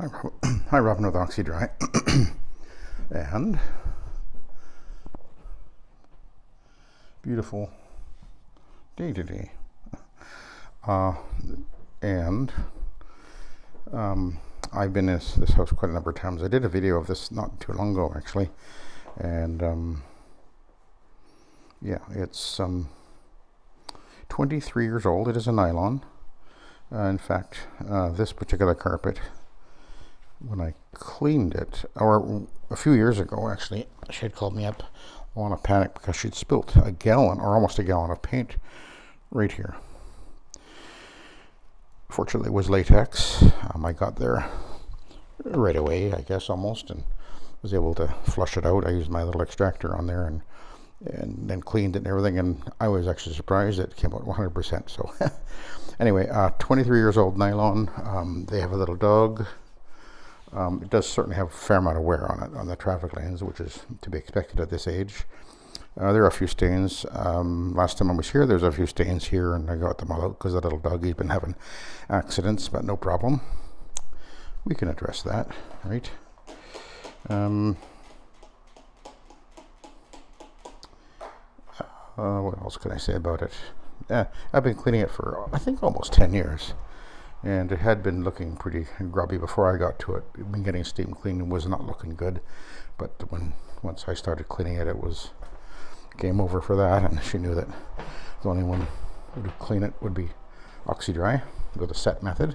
Hi, Robin with Oxy-Dry. And beautiful day today. And I've been in this house quite a number of times. I did a video of this not too long ago, actually. And yeah, it's 23 years old. It is a nylon. In fact, this particular carpet, when I cleaned it, or a few years ago actually, she had called me up on a panic because she'd spilt a gallon or almost a gallon of paint right here. Fortunately, it was latex. I got there right away, I guess, almost, and was able to flush it out. I used my little extractor on there and then cleaned it and everything, and I was actually surprised it came out 100%. So anyway, 23 years old nylon. They have a little dog. It does certainly have a fair amount of wear on it, on the traffic lanes, which is to be expected at this age. There are a few stains. Last time I was here, there's a few stains here, and I got them all out because the little doggy's been having accidents, but no problem. We can address that, right? What else can I say about it? I've been cleaning it for, I think, almost 10 years. And it had been looking pretty grubby before I got to it. It'd been getting steam cleaned and was not looking good. But once I started cleaning it, it was game over for that. And she knew that the only one who would clean it would be Oxy-Dry with the SETT method.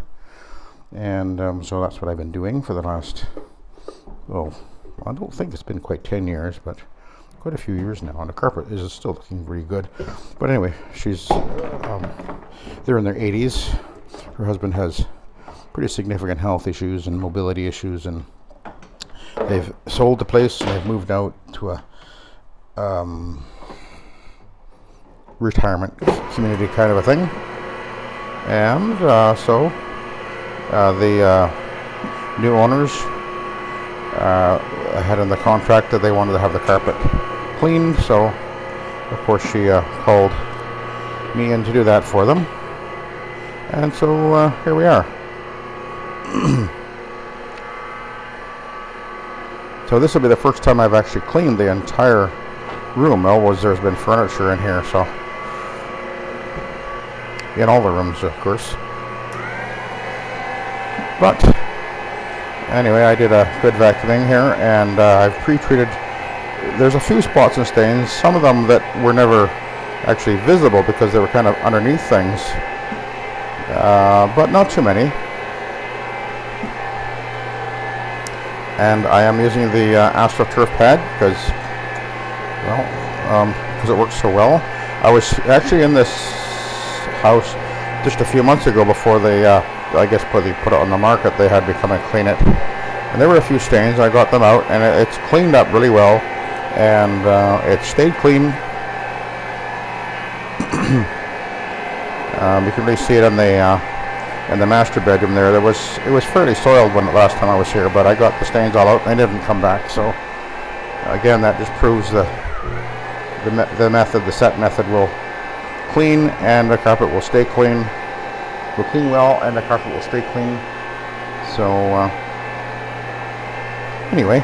And so that's what I've been doing for the last, well, I don't think it's been quite 10 years, but quite a few years now. And the carpet is still looking pretty good. But anyway, she's, they're in their 80s. Her husband has pretty significant health issues and mobility issues, and they've sold the place and they've moved out to a retirement community kind of a thing. And so the new owners had in the contract that they wanted to have the carpet cleaned, so of course she called me in to do that for them. And so here we are. So this will be the first time I've actually cleaned the entire room. Always there's been furniture in here, so in all the rooms, of course. But anyway, I did a good vacuuming here, and I've pre-treated. There's a few spots and stains, some of them that were never actually visible because they were kind of underneath things. But not too many. And I am using the AstroTurf pad because, well, because it works so well. I was actually in this house just a few months ago before they, I guess, put it on the market. They had me come and clean it, and there were a few stains. I got them out, and it's cleaned up really well, and it stayed clean. You can really see it in the master bedroom there. It was fairly soiled when the last time I was here, but I got the stains all out and they didn't come back. So again, that just proves the method, the SETT method, will clean and the carpet will stay clean. Will clean well and the carpet will stay clean. So anyway.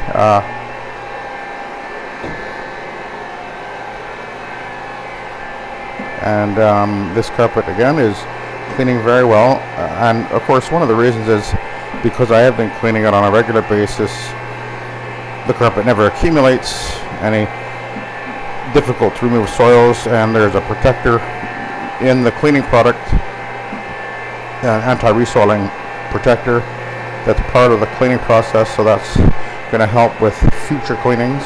And this carpet again is cleaning very well, and of course one of the reasons is because I have been cleaning it on a regular basis. The carpet never accumulates any difficult to remove soils, and there's a protector in the cleaning product, an anti-resoiling protector that's part of the cleaning process, so that's going to help with future cleanings.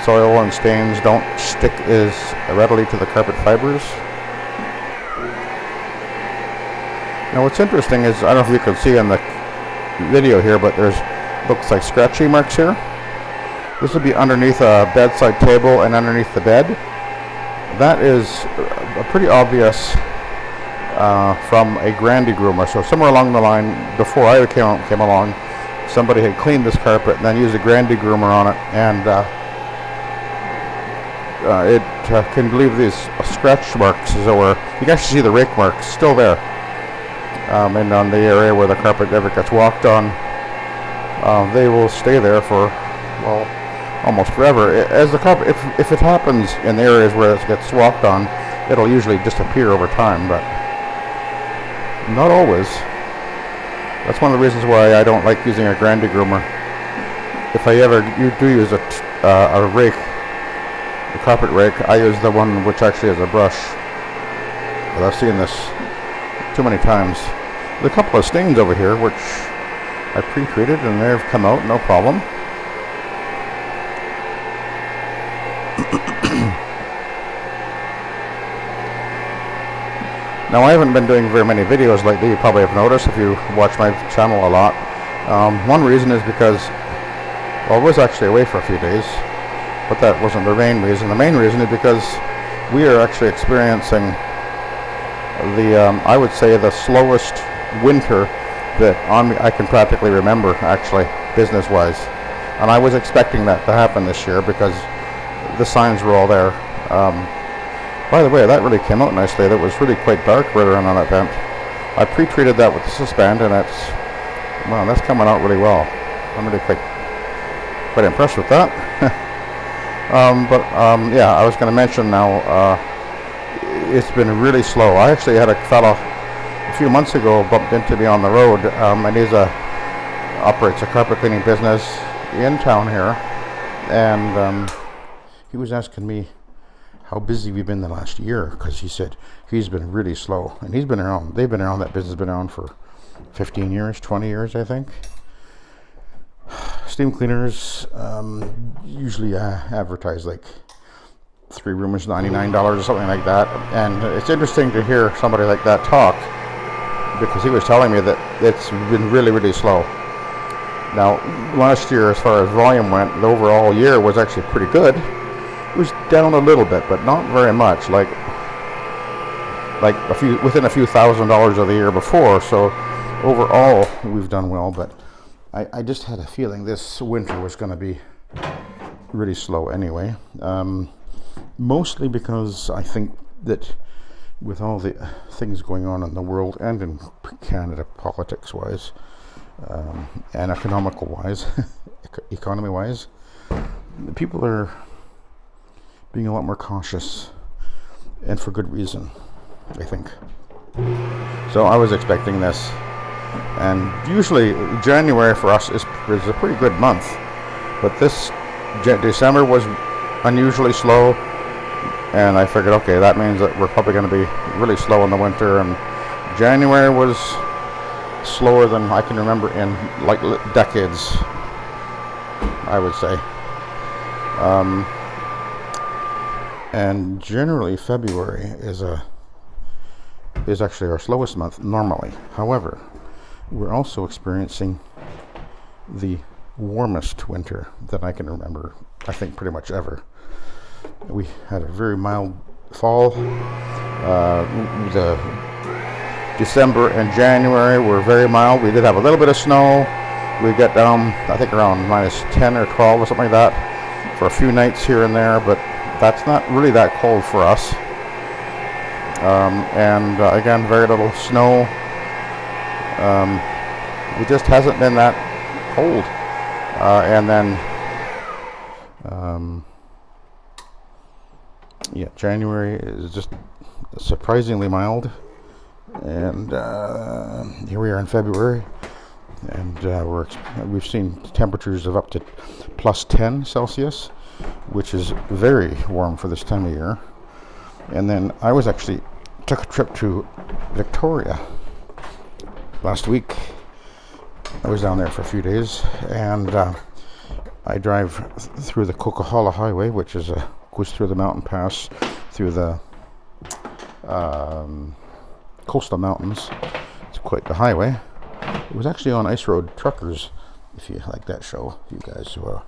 Soil and stains don't stick as readily to the carpet fibers. Now what's interesting is, I don't know if you can see in the video here, but there's looks like scratchy marks here. This would be underneath a bedside table and underneath the bed. That is a pretty obvious from a Grandy groomer. So somewhere along the line, before I came along, somebody had cleaned this carpet and then used a Grandy groomer on it, and it can leave these scratch marks, or you can actually see the rake marks still there, and on the area where the carpet never gets walked on. they will stay there for, well, almost forever. As the carpet, if it happens in areas where it gets walked on, it'll usually disappear over time, but not always. That's one of the reasons why I don't like using a Grandi groomer. If I ever do use a rake, a carpet rake, I use the one which actually has a brush. But I've seen this too many times. There's a couple of stains over here which I pre-treated and they've come out no problem. Now I haven't been doing very many videos lately, you probably have noticed if you watch my channel a lot. One reason is because, well, I was actually away for a few days, but that wasn't the main reason. The main reason is because we are actually experiencing I would say the slowest winter that I can practically remember, actually, business-wise. And I was expecting that to happen this year because the signs were all there. By the way, that really came out nicely. That was really quite dark right around on that vent. I pre-treated that with the suspend, and that's coming out really well. I'm really quite impressed with that. Yeah, I was going to mention now, it's been really slow. I actually had a fella a few months ago bumped into me on the road, and he operates a carpet cleaning business in town here, and he was asking me how busy we've been the last year, because he said he's been really slow, and they've been around, that business has been around for 15 years, 20 years, I think. Steam cleaners usually advertise like 3 roomers, $99 or something like that, and it's interesting to hear somebody like that talk, because he was telling me that it's been really, really slow. Now, last year, as far as volume went, the overall year was actually pretty good. It was down a little bit, but not very much, like within a few $1,000s of the year before. So overall, we've done well, but I just had a feeling this winter was going to be really slow anyway. Mostly because I think that with all the things going on in the world and in Canada, politics-wise, and economical-wise, economy-wise, people are being a lot more cautious, and for good reason, I think. So I was expecting this, and usually January for us is a pretty good month, but this December was unusually slow, and I figured, okay, that means that we're probably going to be really slow in the winter, and January was slower than I can remember in like decades, I would say. And generally February is actually our slowest month normally. However, we're also experiencing the warmest winter that I can remember, I think pretty much ever. We had a very mild fall. The December and January were very mild. We did have a little bit of snow. We got down, I think, around minus 10 or 12 or something like that for a few nights here and there, but that's not really that cold for us. Again, very little snow. It just hasn't been that cold. January is just surprisingly mild, and here we are in February, and we've seen temperatures of up to plus 10 Celsius, which is very warm for this time of year. And then I took a trip to Victoria last week. I was down there for a few days, and I drive through the Coquihalla Highway, which goes through the mountain pass, through the coastal mountains. It's quite the highway. It was actually on Ice Road Truckers, if you like that show, you guys who are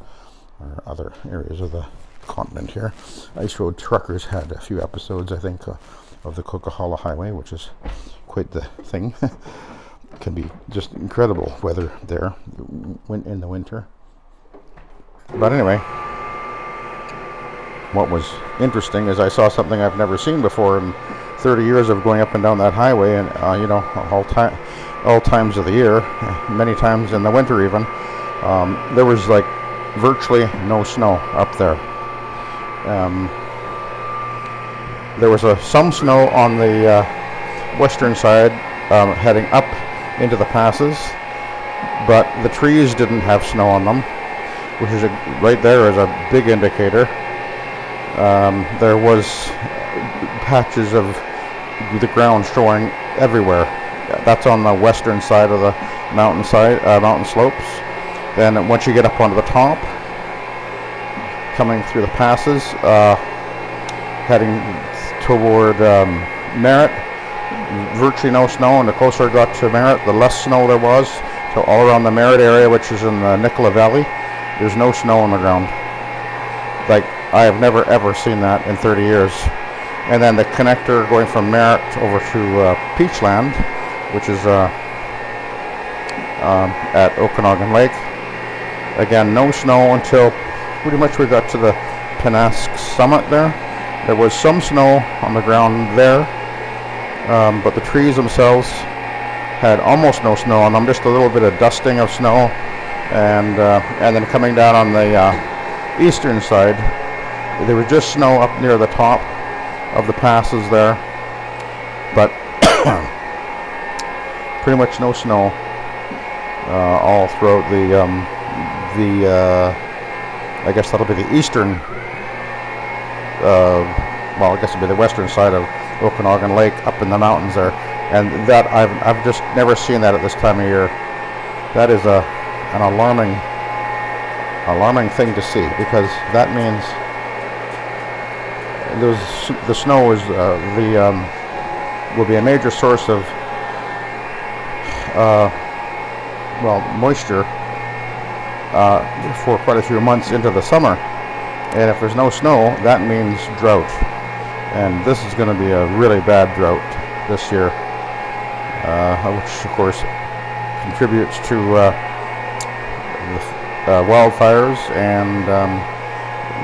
other areas of the continent here. Ice Road Truckers had a few episodes, I think, of the Coquihalla Highway, which is quite the thing. It can be just incredible weather there in the winter. But anyway, what was interesting is I saw something I've never seen before in 30 years of going up and down that highway, and all times of the year, many times in the winter even. There was like virtually no snow up there. There was some snow on the western side, heading up into the passes, but the trees didn't have snow on them, which is right there is a big indicator. There was patches of the ground showing everywhere. That's on the western side of the mountain slopes. Then once you get up onto the top, coming through the passes, heading toward Merritt, virtually no snow, and the closer I got to Merritt, the less snow there was. So all around the Merritt area, which is in the Nicola Valley, there's no snow on the ground. Like, I have never ever seen that in 30 years. And then the connector going from Merritt over to Peachland, which is at Okanagan Lake. Again, no snow until pretty much we got to the Penasque summit there. There was some snow on the ground there, but the trees themselves had almost no snow on them, just a little bit of dusting of snow. And then coming down on the eastern side, there was just snow up near the top of the passes there, but pretty much no snow all throughout the I guess that'll be the eastern, well, I guess it'll be the western side of Okanagan Lake up in the mountains there, and that I've just never seen that at this time of year. That is an alarming thing to see, because that means the snow is will be a major source of moisture for quite a few months into the summer. And if there's no snow, that means drought, and this is going to be a really bad drought this year, which of course contributes to wildfires, and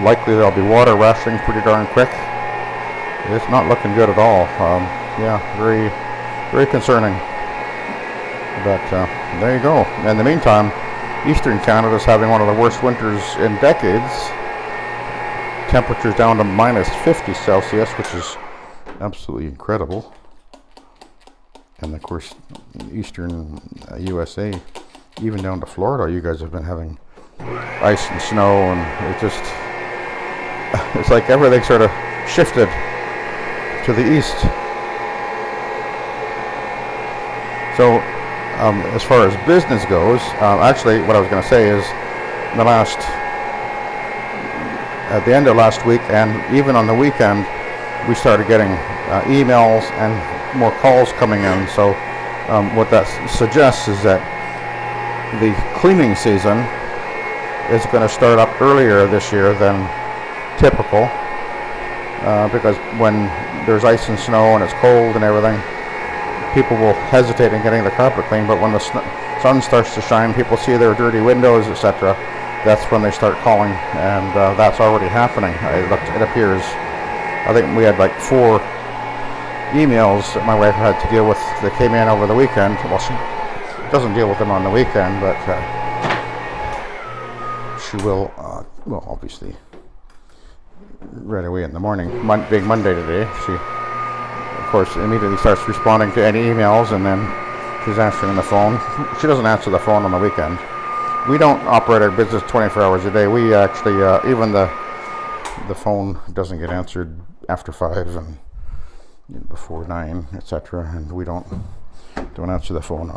likely there'll be water rationing pretty darn quick. It's not looking good at all. Yeah, very, very concerning. But there you go. In the meantime, Eastern Canada is having one of the worst winters in decades. Temperatures down to minus 50 Celsius, which is absolutely incredible. And of course, Eastern USA, even down to Florida, you guys have been having ice and snow, and it's like everything sort of shifted to the east. So as far as business goes, actually what I was going to say is at the end of last week, and even on the weekend, we started getting emails and more calls coming in. So what that suggests is that the cleaning season is going to start up earlier this year than typical, because when there's ice and snow and it's cold and everything, people will hesitate in getting the carpet cleaned. But when the sun starts to shine, people see their dirty windows, etc. That's when they start calling, and that's already happening. It appears. I think we had like 4 emails that my wife had to deal with that came in over the weekend. Well, she doesn't deal with them on the weekend, but she will, well, obviously, right away in the morning. Being Monday today, she, of course, immediately starts responding to any emails, and then she's answering the phone. She doesn't answer the phone on the weekend. We don't operate our business 24 hours a day. We actually, even the phone doesn't get answered after 5 and before 9, etc. And we don't answer the phone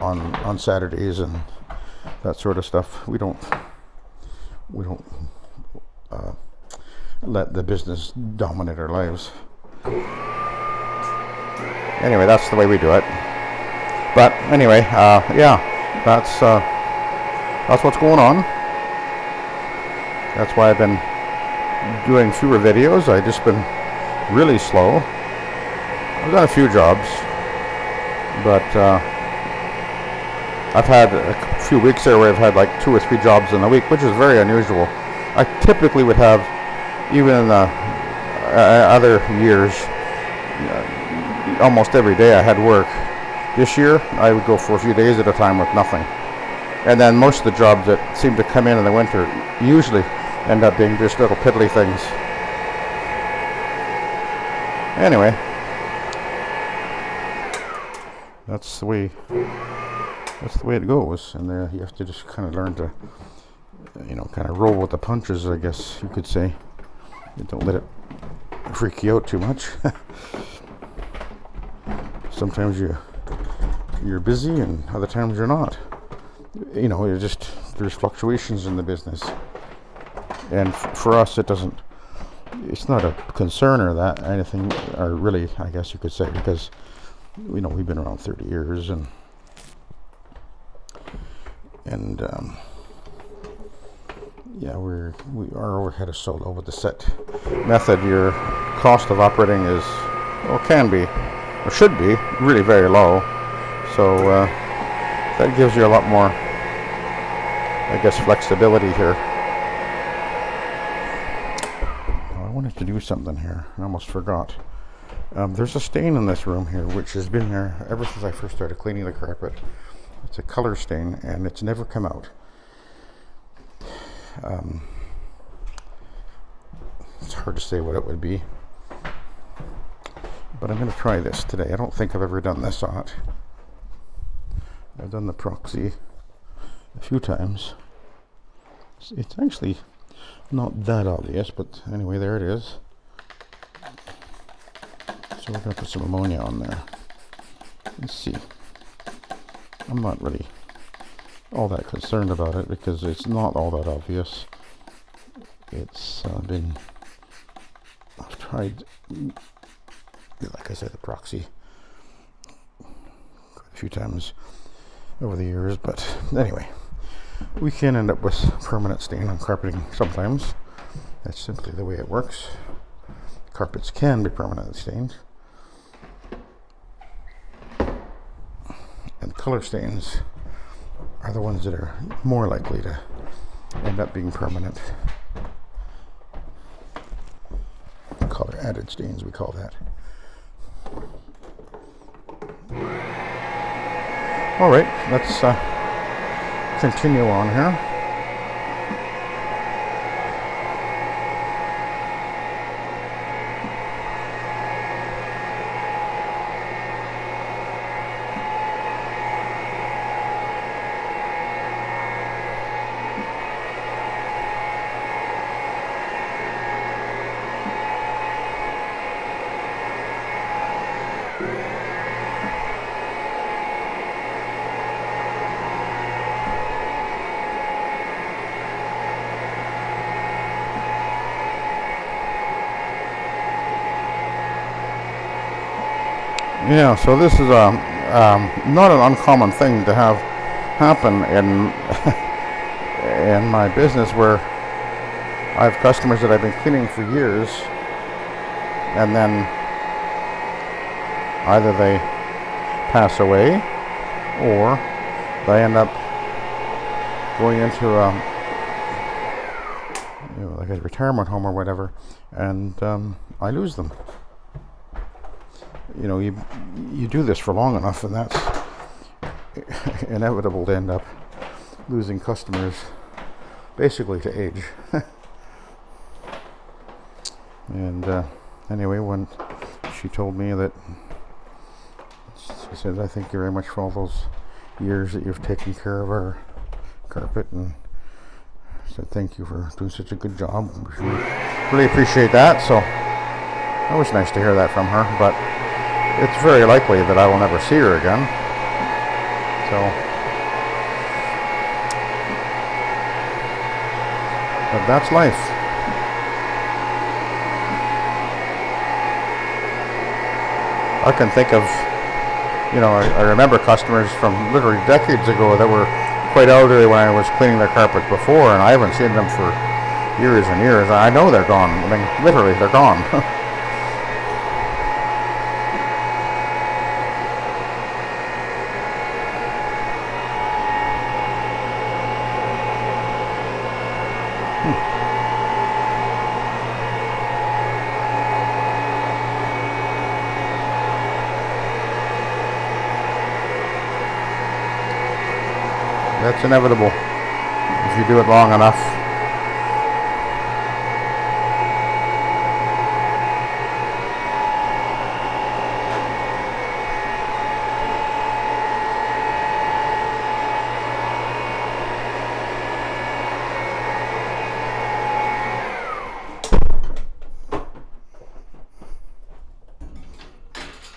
on Saturdays and that sort of stuff. We don't let the business dominate our lives. Anyway, that's the way we do it. But anyway, yeah, that's what's going on. That's why I've been doing fewer videos. I've just been really slow. I've done a few jobs, but I've had a few weeks there where I've had like 2 or 3 jobs in a week, which is very unusual. I typically would have, even in the other years, almost every day I had work. This year, I would go for a few days at a time with nothing. And then most of the jobs that seem to come in the winter usually end up being just little piddly things. Anyway, that's the way it goes, and you have to just kind of learn to, kind of roll with the punches, I guess you could say. You don't let it freak you out too much. Sometimes you're busy, and other times you're not. There's fluctuations in the business, and for us, it's not a concern or that anything, or really, I guess you could say, because we've been around 30 years, and our overhead is so low with the SETT method. Your cost of operating can be, or should be, really very low. So that gives you a lot more, I guess, flexibility here. I wanted to do something here. I almost forgot. There's a stain in this room here, which has been there ever since I first started cleaning the carpet. It's a color stain, and it's never come out. It's hard to say what it would be, but I'm going to try this today. I don't think I've ever done this on it. I've done the proxy a few times. It's actually not that obvious, but anyway, there it is. So we're going to put some ammonia on there. Let's see. I'm not really all that concerned about it because it's not all that obvious. It's I've tried, like I said, the proxy quite a few times over the years, but anyway, we can end up with permanent stain on carpeting sometimes. That's simply the way it works. Carpets can be permanently stained. And color stains are the ones that are more likely to end up being permanent. Color added stains, we call that. All right, let's continue on here. Yeah, so this is not an uncommon thing to have happen in my business, where I have customers that I've been cleaning for years, and then either they pass away or they end up going into like a retirement home or whatever, and I lose them. You do this for long enough, and that's inevitable to end up losing customers basically to age. And anyway, when she told me that, she said, "I thank you very much for all those years that you've taken care of our carpet," and said, "Thank you for doing such a good job. We really appreciate that." So that was nice to hear that from her, but it's very likely that I will never see her again. But that's life. I can think of, I remember customers from literally decades ago that were quite elderly when I was cleaning their carpets before, and I haven't seen them for years and years. I know they're gone. I mean, literally, they're gone. That's inevitable if you do it long enough.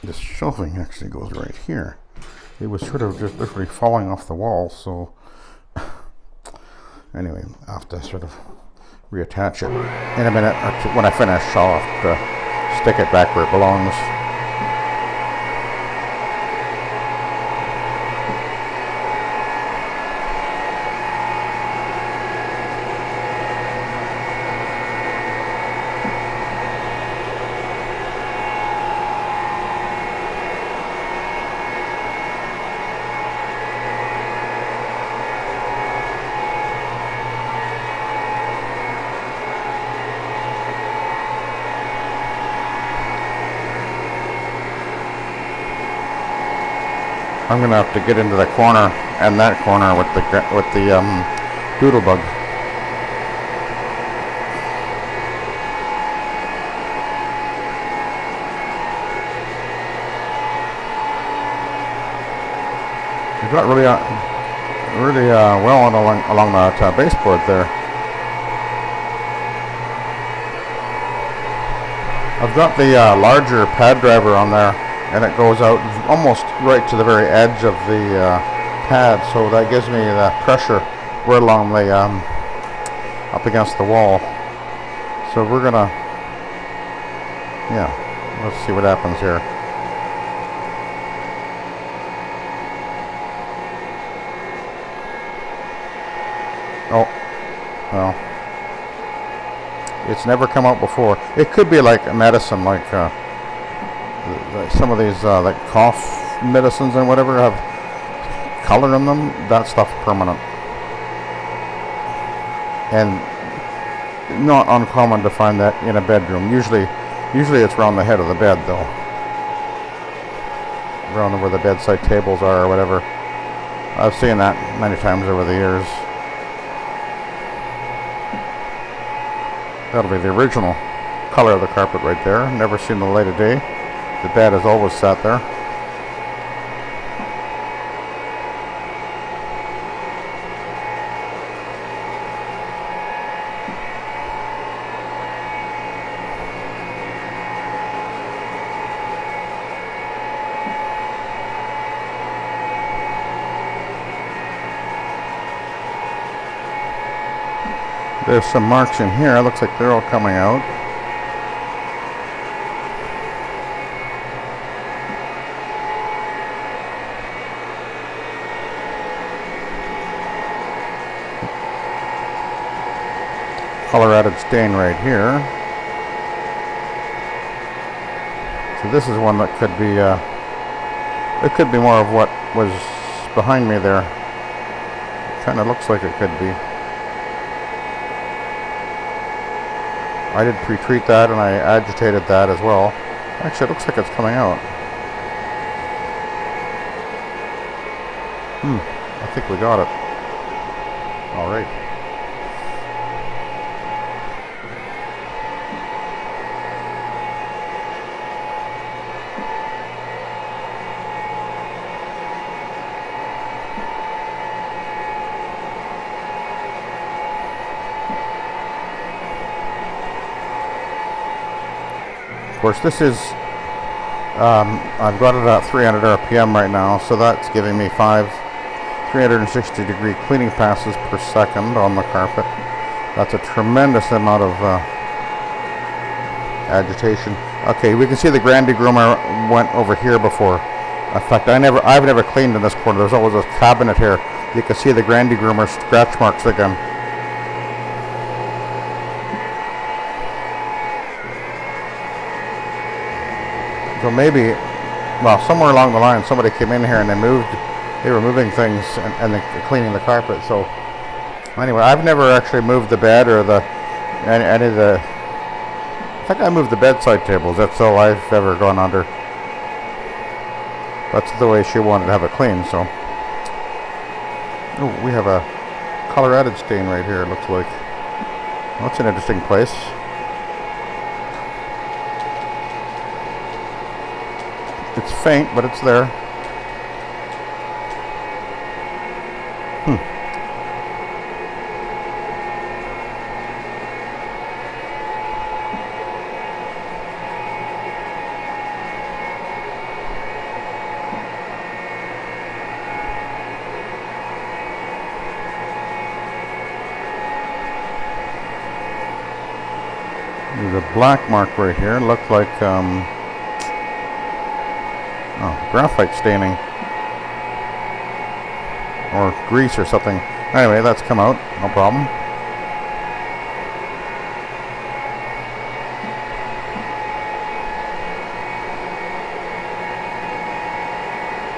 This shelving actually goes right here. It was sort of just literally falling off the wall, so anyway, I'll have to sort of reattach it in a minute. When I finish, I'll have to stick it back where it belongs. I'm gonna have to get into the corner and that corner with the doodle bug. You got really well along that baseboard there. I've got the larger pad driver on there, and it goes out almost right to the very edge of the pad, so that gives me the pressure right along the up against the wall. So we're gonna, let's see what happens here. Oh, well, it's never come out before. It could be like medicine, like some of these like cough medicines and whatever have color in them. That stuff permanent, and not uncommon to find that in a bedroom. Usually it's around the head of the bed, though, around where the bedside tables are or whatever. I've seen that many times over the years. That'll be the original color of the carpet right there. Never seen the light of day. The bed has always sat there. There's some marks in here. It looks like they're all coming out. Color added stain right here. So this is one that could be, it could be more of what was behind me there. It kind of looks like it could be. I did pre-treat that and I agitated that as well. Actually, it looks like it's coming out. I think we got it. All right. Of course, this is, I've got it at 300 RPM right now, so that's giving me 360 degree cleaning passes per second on the carpet. That's a tremendous amount of agitation. Okay, we can see the Grande groomer went over here before. In fact, I've never cleaned in this corner. There's always a cabinet here. You can see the Grande groomer scratch marks again. So maybe, well, somewhere along the line, somebody came in here and they were moving things and cleaning the carpet. So anyway, I've never actually moved the bed or any of the. I think I moved the bedside tables. That's all I've ever gone under. That's the way she wanted to have it cleaned. So Oh, we have a color added stain right here, it looks like. Well, that's an interesting place. It's faint, but it's there. There's a black mark right here. Looks like graphite staining or grease or something. Anyway, that's come out. No problem.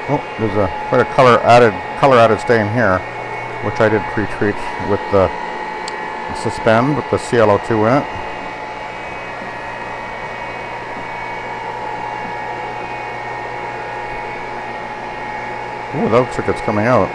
Oh, there's quite a color added stain here, which I did pre-treat with the suspend with the ClO2 in it. Ooh, that looks like it's coming out.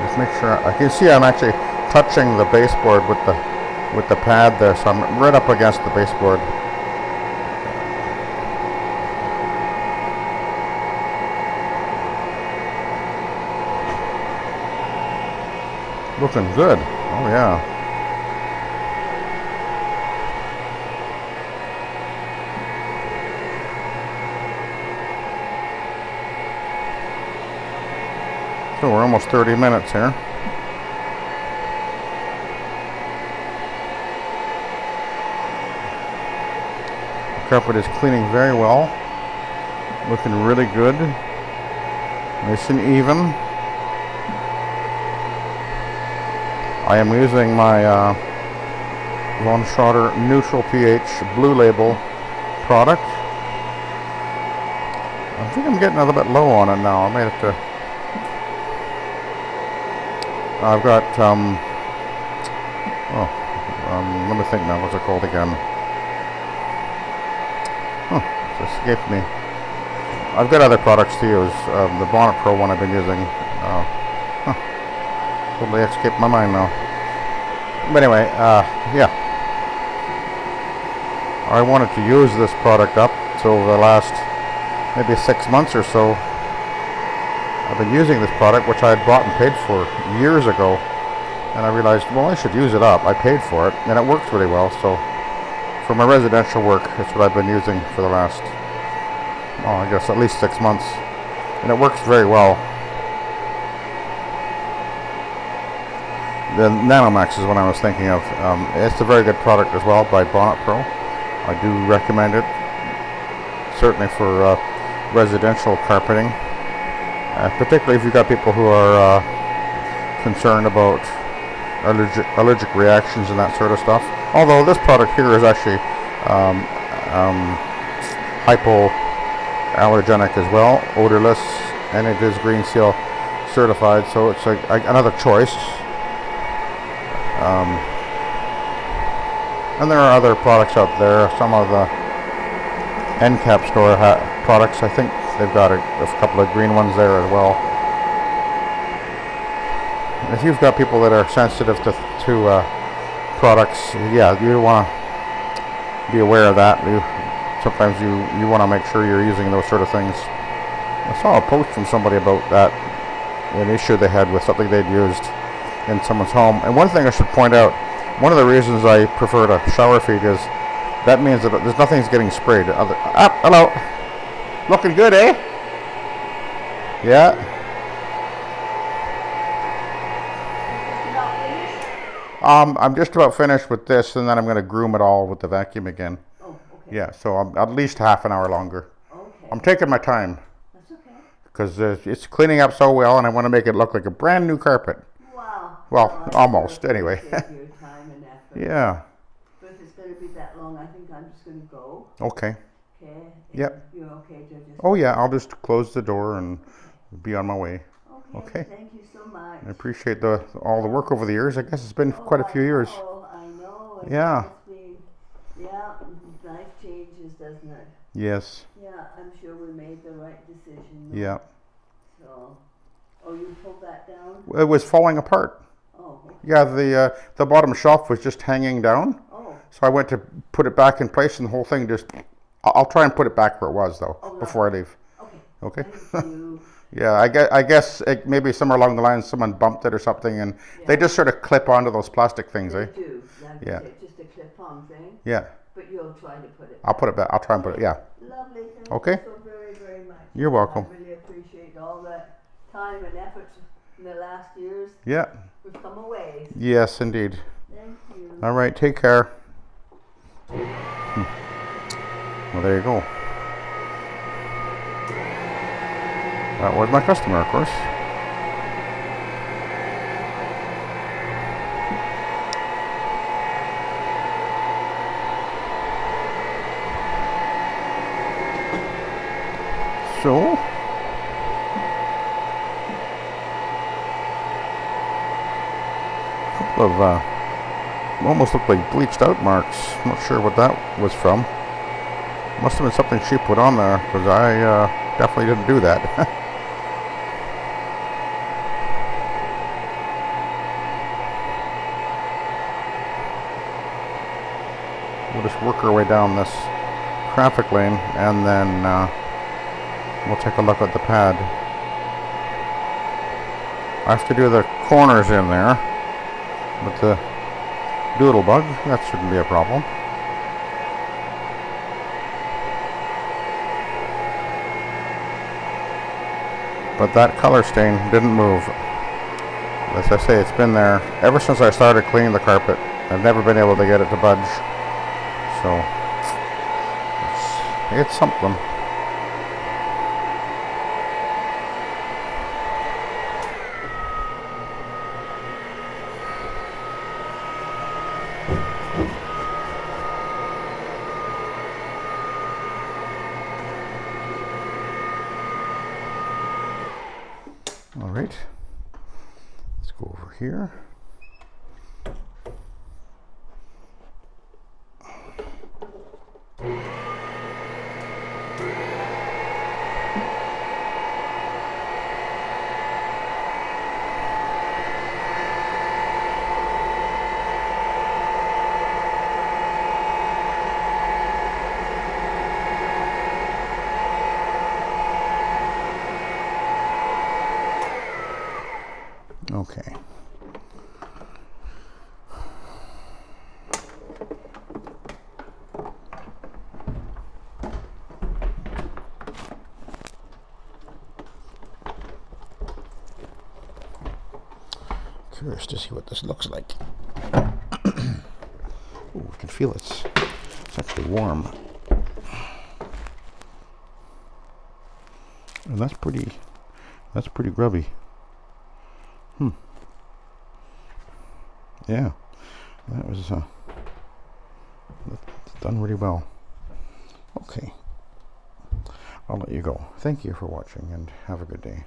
Just make sure I can see I'm actually touching the baseboard with the pad there, so I'm right up against the baseboard. Looking good. Oh yeah. So we're almost 30 minutes here. The carpet is cleaning very well. Looking really good. Nice and even. I am using my Von Schroeder Neutral pH Blue Label product. I think I'm getting a little bit low on it now. I may have to. I've got, let me think now, what's it called again? It escaped me. I've got other products to use. The Bonnet Pro one I've been using. Totally escaped my mind now. But anyway, yeah. I wanted to use this product up, so over the last maybe 6 months or so, I've been using this product, which I had bought and paid for years ago, and I realized, well, I should use it up. I paid for it, and it works really well. So for my residential work, that's what I've been using for the last, I guess at least 6 months, and it works very well. The Nanomax is what I was thinking of. It's a very good product as well by Bonnet Pro. I do recommend it, certainly for residential carpeting. Particularly if you've got people who are concerned about allergic reactions and that sort of stuff. Although this product here is actually hypoallergenic as well, odorless, and it is Green Seal certified, so it's another choice. And there are other products out there. Some of the end cap store products, I think they've got a couple of green ones there as well. If you've got people that are sensitive to products, yeah, you want to be aware of that. Sometimes you want to make sure you're using those sort of things. I saw a post from somebody about that, an issue they had with something they'd used in someone's home. And one thing I should point out, one of the reasons I prefer to shower feed is that means that there's nothing's getting sprayed. Hello. Looking good, eh? Yeah. I'm just about finished with this, and then I'm going to groom it all with the vacuum again. Oh, okay. Yeah, so I'm at least half an hour longer. Okay. I'm taking my time That's okay. because it's cleaning up so well, and I want to make it look like a brand new carpet. Wow. Well, I almost, sure anyway. appreciate your time and effort. Yeah. But if it's going to be that long, I think I'm just going to go. Okay. Okay. Yep. You're okay to just. Oh yeah, I'll just close the door and be on my way. Okay. Okay. Thank you so much. I appreciate all the work over the years. I guess it's been quite a few years. I know. Yeah. It's been, yeah, life changes, doesn't it? Yes. Yeah, I'm sure we made the right decision. Yeah. So, you pulled that down? It was falling apart. Oh. Okay. Yeah, the bottom shelf was just hanging down. Oh. So I went to put it back in place, and the whole thing just. I'll try and put it back where it was though before I leave. Okay. Okay. Thank you. Yeah, I guess maybe somewhere along the line someone bumped it or something, and they just sort of clip onto those plastic things, They eh? do. Yeah. It's just a clip-on thing. Yeah. But you'll try to put it. I'll put it back. I'll try and put it. Yeah. Lovely. Thank Okay. you so very, very much. You're welcome. I really appreciate all that time and effort in the last years. Yeah. We've come a ways. Yes, indeed. Thank you. All right. Take care. Well, there you go. That was my customer, of course. So, a couple of almost look like bleached out marks. I'm not sure what that was from. Must have been something she put on there, because I definitely didn't do that. We'll just work our way down this traffic lane, and then we'll take a look at the pad. I have to do the corners in there with the doodle bug. That shouldn't be a problem. But that color stain didn't move. As I say, it's been there ever since I started cleaning the carpet. I've never been able to get it to budge. So it's something. All right, let's go over here. Okay. Curious to see what this looks like. Oh, I can feel it's actually warm. And that's pretty grubby. Yeah, that was that's done really well. Okay, I'll let you go. Thank you for watching, and have a good day.